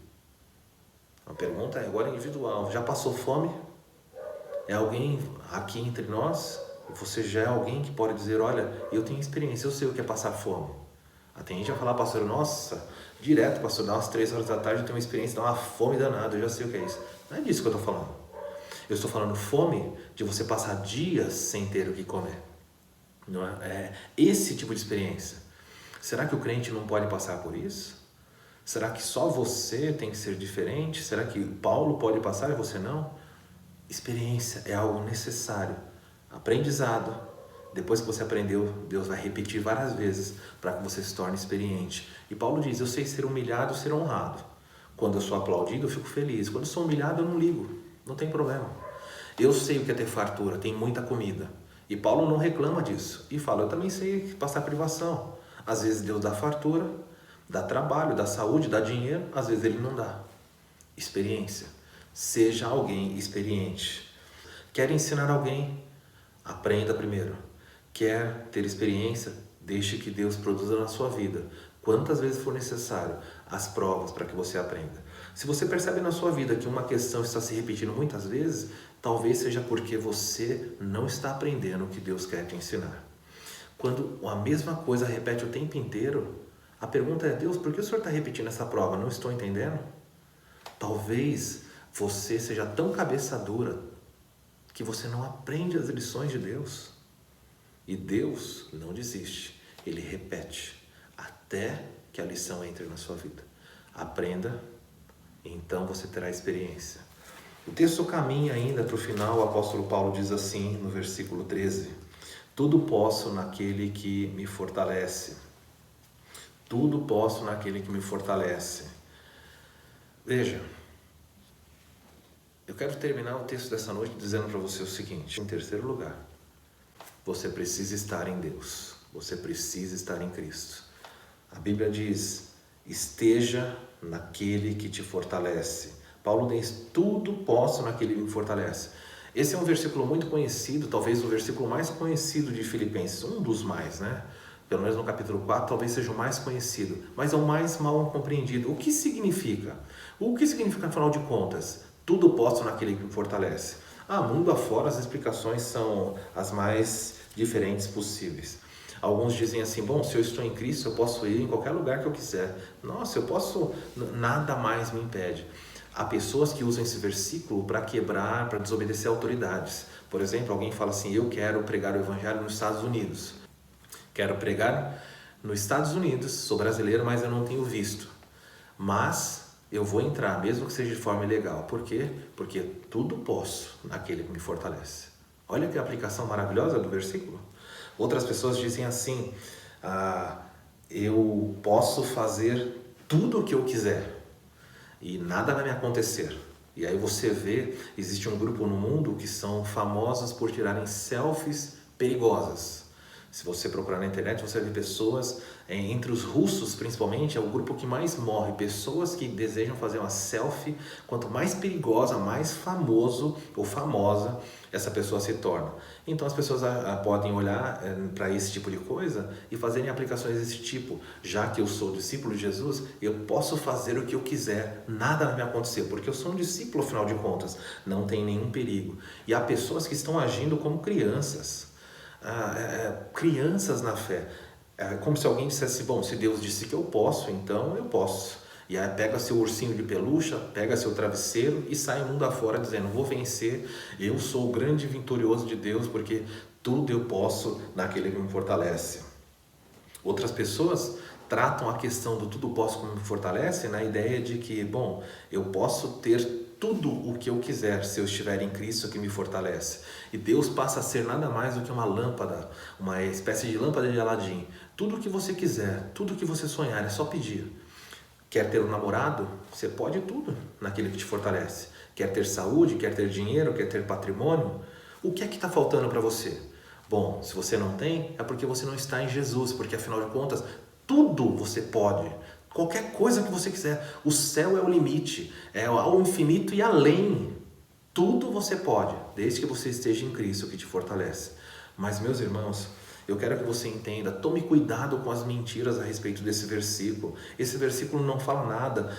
A pergunta é agora individual. Já passou fome? É alguém aqui entre nós? Você já é alguém que pode dizer, olha, eu tenho experiência, eu sei o que é passar fome. Tem gente que vai falar, pastor, nossa, direto, pastor, dá umas 3 horas da tarde, eu tenho uma experiência, dá uma fome danada, eu já sei o que é isso. Não é disso que eu estou falando. Eu estou falando fome de você passar dias sem ter o que comer. Não é? É esse tipo de experiência. Será que o crente não pode passar por isso? Será que só você tem que ser diferente? Será que Paulo pode passar e você não? Experiência é algo necessário. Aprendizado. Depois que você aprendeu, Deus vai repetir várias vezes para que você se torne experiente. E Paulo diz, eu sei ser humilhado e ser honrado. Quando eu sou aplaudido, eu fico feliz. Quando eu sou humilhado, eu não ligo. Não tem problema. Eu sei o que é ter fartura, tem muita comida. E Paulo não reclama disso. E fala, eu também sei passar privação. Às vezes Deus dá fartura, dá trabalho, dá saúde, dá dinheiro. Às vezes Ele não dá. Experiência. Seja alguém experiente. Quer ensinar alguém? Aprenda primeiro. Quer ter experiência? Deixe que Deus produza na sua vida, quantas vezes for necessário, as provas para que você aprenda. Se você percebe na sua vida que uma questão está se repetindo muitas vezes, talvez seja porque você não está aprendendo o que Deus quer te ensinar. Quando a mesma coisa repete o tempo inteiro, a pergunta é, Deus, por que o Senhor está repetindo essa prova? Não estou entendendo? Talvez você seja tão cabeça dura que você não aprende as lições de Deus. E Deus não desiste, Ele repete até que a lição entre na sua vida. Aprenda, então você terá experiência. O texto caminha ainda para o final, o apóstolo Paulo diz assim no versículo 13: tudo posso naquele que me fortalece. Tudo posso naquele que me fortalece. Veja, eu quero terminar o texto dessa noite dizendo para você o seguinte, em terceiro lugar, você precisa estar em Deus, você precisa estar em Cristo. A Bíblia diz, esteja naquele que te fortalece. Paulo diz, tudo posso naquele que me fortalece. Esse é um versículo muito conhecido, talvez o versículo mais conhecido de Filipenses, um dos mais, né? Pelo menos no capítulo 4, talvez seja o mais conhecido, mas é o mais mal compreendido. O que significa? O que significa, afinal de contas? Tudo posso naquele que me fortalece. Mundo afora as explicações são as mais diferentes possíveis. Alguns dizem assim, bom, se eu estou em Cristo, eu posso ir em qualquer lugar que eu quiser. Nossa, eu posso, nada mais me impede. Há pessoas que usam esse versículo para quebrar, para desobedecer autoridades. Por exemplo, alguém fala assim, eu quero pregar o evangelho nos Estados Unidos. Quero pregar nos Estados Unidos, sou brasileiro, mas eu não tenho visto. Mas eu vou entrar, mesmo que seja de forma ilegal. Por quê? Porque tudo posso naquele que me fortalece. Olha que aplicação maravilhosa do versículo. Outras pessoas dizem assim, eu posso fazer tudo o que eu quiser e nada vai me acontecer. E aí você vê, existe um grupo no mundo que são famosos por tirarem selfies perigosas. Se você procurar na internet, você vai ver pessoas, entre os russos principalmente, é o grupo que mais morre. Pessoas que desejam fazer uma selfie, quanto mais perigosa, mais famoso ou famosa essa pessoa se torna. Então as pessoas podem olhar para esse tipo de coisa e fazerem aplicações desse tipo. Já que eu sou discípulo de Jesus, eu posso fazer o que eu quiser, nada vai me acontecer, porque eu sou um discípulo, afinal de contas, não tem nenhum perigo. E há pessoas que estão agindo como crianças, crianças na fé. É como se alguém dissesse, bom, se Deus disse que eu posso, então eu posso. E aí pega seu ursinho de pelúcia, pega seu travesseiro e sai mundo afora dizendo, vou vencer, eu sou o grande vitorioso de Deus, porque tudo eu posso naquele que me fortalece. Outras pessoas tratam a questão do tudo posso como me fortalece na ideia de que, bom, eu posso ter tudo o que eu quiser se eu estiver em Cristo que me fortalece. E Deus passa a ser nada mais do que uma lâmpada, uma espécie de lâmpada de Aladim. Tudo o que você quiser, tudo o que você sonhar, é só pedir. Quer ter um namorado? Você pode tudo naquele que te fortalece. Quer ter saúde, quer ter dinheiro, quer ter patrimônio? O que é que está faltando para você? Bom, se você não tem, é porque você não está em Jesus, porque afinal de contas, tudo você pode. Qualquer coisa que você quiser. O céu é o limite, é ao infinito e além. Tudo você pode, desde que você esteja em Cristo que te fortalece. Mas, meus irmãos, eu quero que você entenda, tome cuidado com as mentiras a respeito desse versículo. Esse versículo não fala nada.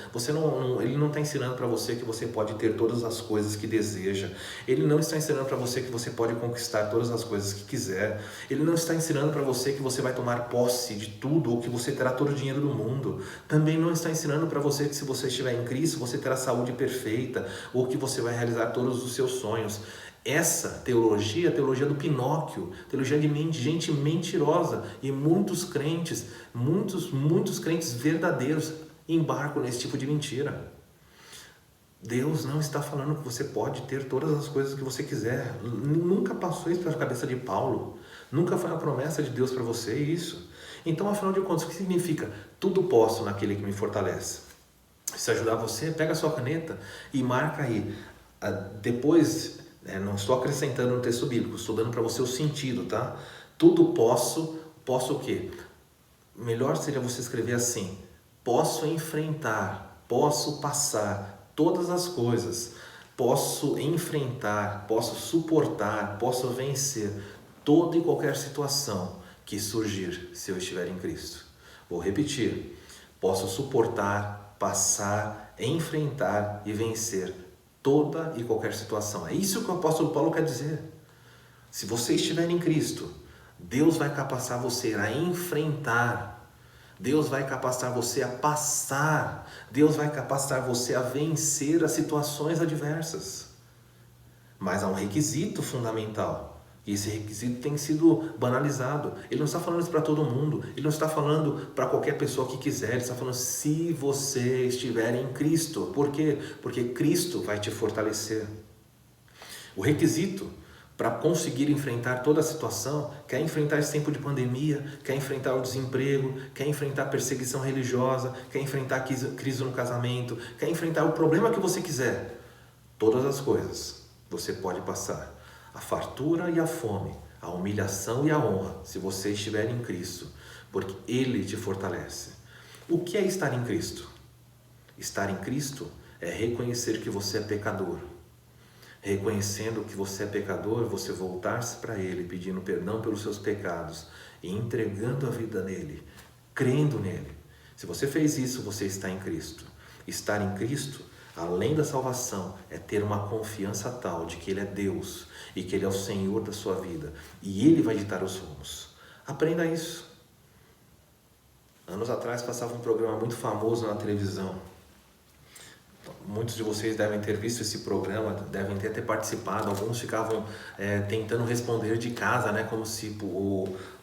Ele não está ensinando para você que você pode ter todas as coisas que deseja. Ele não está ensinando para você que você pode conquistar todas as coisas que quiser. Ele não está ensinando para você que você vai tomar posse de tudo ou que você terá todo o dinheiro do mundo. Também não está ensinando para você que se você estiver em Cristo, você terá saúde perfeita ou que você vai realizar todos os seus sonhos. Essa teologia, a teologia do Pinóquio, teologia de gente mentirosa, e muitos crentes verdadeiros embarcam nesse tipo de mentira. Deus não está falando que você pode ter todas as coisas que você quiser. Nunca passou isso pela cabeça de Paulo. Nunca foi uma promessa de Deus para você isso. Então, afinal de contas, o que significa? Tudo posso naquele que me fortalece. Se ajudar você, pega a sua caneta e marca aí. Depois... não estou acrescentando no texto bíblico, estou dando para você o sentido, tá? Tudo posso o quê? Melhor seria você escrever assim: posso enfrentar, posso passar todas as coisas, posso enfrentar, posso suportar, posso vencer toda e qualquer situação que surgir se eu estiver em Cristo. Vou repetir: posso suportar, passar, enfrentar e vencer toda e qualquer situação. É isso que o apóstolo Paulo quer dizer. Se você estiver em Cristo, Deus vai capacitar você a enfrentar, Deus vai capacitar você a passar, Deus vai capacitar você a vencer as situações adversas. Mas há um requisito fundamental. E esse requisito tem sido banalizado. Ele não está falando isso para todo mundo. Ele não está falando para qualquer pessoa que quiser. Ele está falando se você estiver em Cristo. Por quê? Porque Cristo vai te fortalecer. O requisito para conseguir enfrentar toda a situação, quer enfrentar esse tempo de pandemia, quer enfrentar o desemprego, quer enfrentar a perseguição religiosa, quer enfrentar a crise no casamento, quer enfrentar o problema que você quiser. Todas as coisas você pode passar. A fartura e a fome, a humilhação e a honra, se você estiver em Cristo, porque Ele te fortalece. O que é estar em Cristo? Estar em Cristo é reconhecer que você é pecador. Reconhecendo que você é pecador, você voltar-se para Ele, pedindo perdão pelos seus pecados e entregando a vida nele, crendo nele. Se você fez isso, você está em Cristo. Estar em Cristo, além da salvação, é ter uma confiança tal de que Ele é Deus e que Ele é o Senhor da sua vida e Ele vai ditar os rumos. Aprenda isso. Anos atrás passava um programa muito famoso na televisão. Muitos de vocês devem ter visto esse programa, devem ter até participado. Alguns ficavam tentando responder de casa, né, como se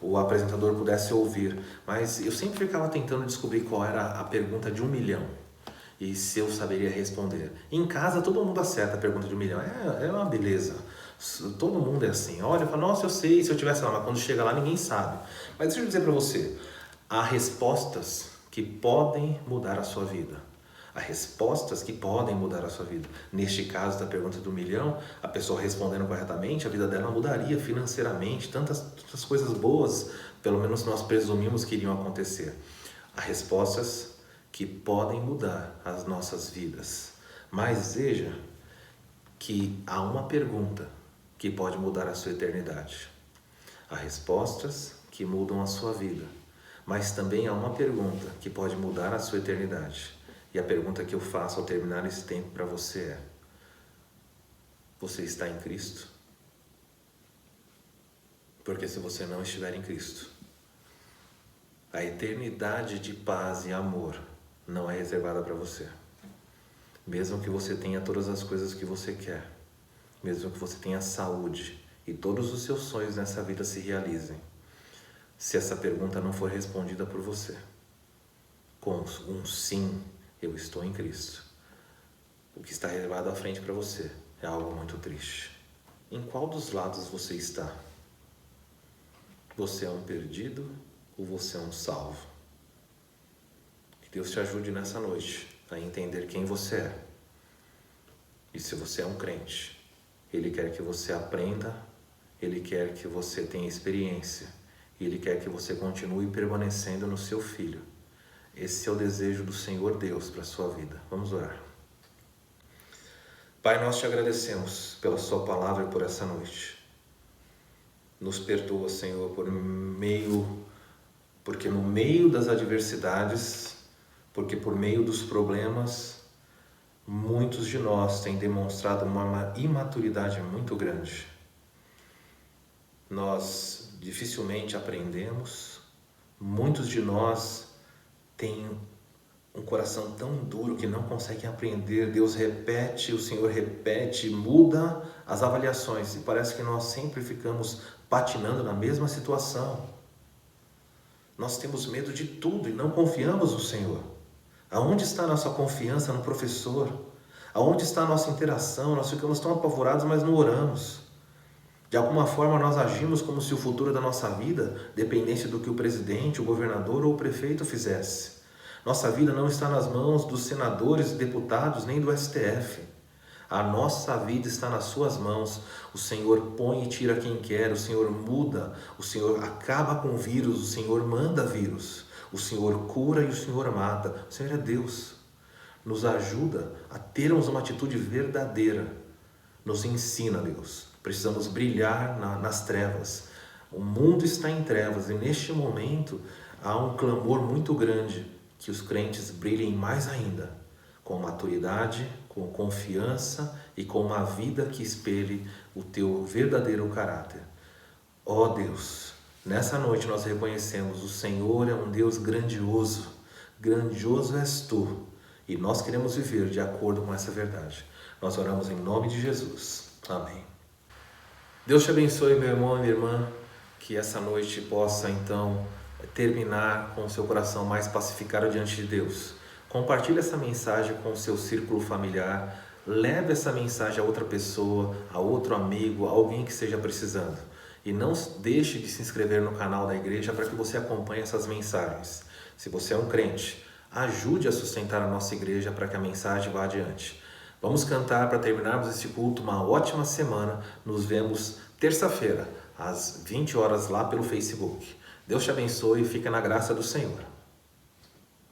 o apresentador pudesse ouvir. Mas eu sempre ficava tentando descobrir qual era a pergunta de 1 milhão. E se eu saberia responder. Em casa todo mundo acerta a pergunta de 1 milhão. É uma beleza. Todo mundo é assim. Olha, fala, nossa, eu sei, se eu tivesse lá. Mas quando chega lá ninguém sabe. Mas deixa eu dizer para você. Há respostas que podem mudar a sua vida. Há respostas que podem mudar a sua vida. Neste caso da pergunta do milhão, a pessoa respondendo corretamente, a vida dela mudaria financeiramente, tantas coisas boas, pelo menos nós presumimos que iriam acontecer. Há respostas que podem mudar as nossas vidas. Mas veja que há uma pergunta que pode mudar a sua eternidade. Há respostas que mudam a sua vida, mas também há uma pergunta que pode mudar a sua eternidade. E a pergunta que eu faço ao terminar esse tempo para você é: você está em Cristo? Porque se você não estiver em Cristo, a eternidade de paz e amor não é reservada para você. Mesmo que você tenha todas as coisas que você quer, mesmo que você tenha saúde e todos os seus sonhos nessa vida se realizem, se essa pergunta não for respondida por você com um sim, eu estou em Cristo, o que está reservado à frente para você é algo muito triste. Em qual dos lados você está? Você é um perdido ou você é um salvo? Que Deus te ajude nessa noite a entender quem você é. E se você é um crente, Ele quer que você aprenda, Ele quer que você tenha experiência, e Ele quer que você continue permanecendo no seu Filho. Esse é o desejo do Senhor Deus para a sua vida. Vamos orar. Pai, nós te agradecemos pela sua palavra e por essa noite. Nos perdoa, Senhor, porque no meio das adversidades, porque por meio dos problemas, muitos de nós têm demonstrado uma imaturidade muito grande. Nós dificilmente aprendemos, muitos de nós têm um coração tão duro que não conseguem aprender. Deus repete, o Senhor repete, muda as avaliações e parece que nós sempre ficamos patinando na mesma situação. Nós temos medo de tudo e não confiamos no Senhor. Aonde está a nossa confiança no professor? Aonde está a nossa interação? Nós ficamos tão apavorados, mas não oramos. De alguma forma nós agimos como se o futuro da nossa vida dependesse do que o presidente, o governador ou o prefeito fizesse. Nossa vida não está nas mãos dos senadores e deputados, nem do STF. A nossa vida está nas suas mãos. O Senhor põe e tira quem quer, o Senhor muda, o Senhor acaba com o vírus, o Senhor manda vírus, o Senhor cura e o Senhor mata. O Senhor é Deus. Nos ajuda a termos uma atitude verdadeira. Nos ensina, Deus. Precisamos brilhar nas trevas. O mundo está em trevas e neste momento há um clamor muito grande que os crentes brilhem mais ainda, com maturidade, com confiança e com uma vida que espelhe o teu verdadeiro caráter. Ó Deus, nessa noite nós reconhecemos: o Senhor é um Deus grandioso, grandioso és tu, e nós queremos viver de acordo com essa verdade. Nós oramos em nome de Jesus. Amém. Deus te abençoe, meu irmão e minha irmã, que essa noite possa então terminar com o seu coração mais pacificado diante de Deus. Compartilhe essa mensagem com o seu círculo familiar, leve essa mensagem a outra pessoa, a outro amigo, a alguém que esteja precisando. E não deixe de se inscrever no canal da igreja para que você acompanhe essas mensagens. Se você é um crente, ajude a sustentar a nossa igreja para que a mensagem vá adiante. Vamos cantar para terminarmos este culto. Uma ótima semana. Nos vemos terça-feira, às 20 horas lá pelo Facebook. Deus te abençoe e fica na graça do Senhor.